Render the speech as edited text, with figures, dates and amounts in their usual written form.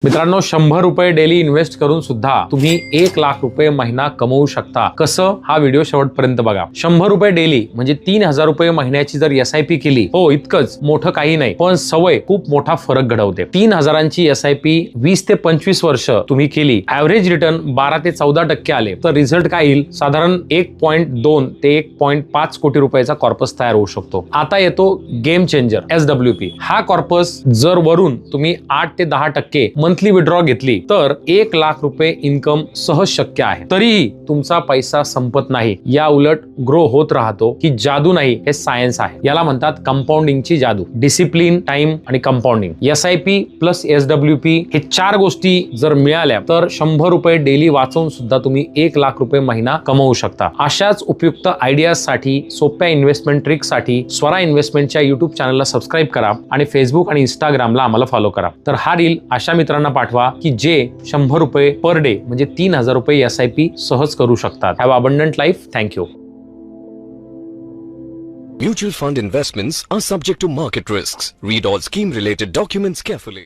मित्रांनो, 100 रुपये daily invest करून सुद्धा तुम्ही 1 लाख रुपये महिना कमवू शकता. कसं? हा व्हिडिओ शेवटपर्यंत बघा. 100 रुपये डेली म्हणजे 3000 रुपये महिन्याची जर SIP केली, हो इतकंच मोठं काही नाही, पण सवय खूप मोठा फरक घडवते. 3000ची SIP 20 ते 25 वर्ष तुम्ही केली, ऍव्हरेज रिटर्न 12 ते 14% आले, तर रिझल्ट काय येईल? साधारण 1.2 ते 1.5 कोटी रुपयाचा कॉर्पस तयार होऊ शकतो. आता येतो गेम चेंजर SWP. हा कॉर्पस जर वरून तुम्ही 8 ते 10% मंथली विड्रॉ घेतली तर 1 लाख रुपये इन्कम सहज शक्य आहे. तरीही तुमचा पैसा संपत नाही, या उलट ग्रो होत राहतो. ही जादू नाही, हे सायन्स आहे. याला म्हणतात कंपाऊंडिंगची जादू. डिसिप्लिन, टाइम आणि कंपाऊंडिंग. SIP प्लस SWP हे 4 गोष्टी जर मिळाल्या तर 100 रुपये डेली वाचवून सुद्धा तुम्ही 1 लाख रुपये महिना कमवू शकता. अशाच उपयुक्त आयडियाजसाठी, सोप्या इन्व्हेस्टमेंट ट्रिक्ससाठी स्वरा इन्व्हेस्टमेंटच्या युट्यूब चॅनलला सबस्क्राईब करा आणि फेसबुक आणि इंस्टाग्रामला आम्हाला फॉलो करा. तर हा रील अशा मित्रांना पाठवा की जे 100 रुपये पर डे म्हणजे 3000 रुपये SIP सहज करू शकतात. Have abundant life. Thank you. Mutual fund investments are subject to market risks. Read all scheme related documents carefully.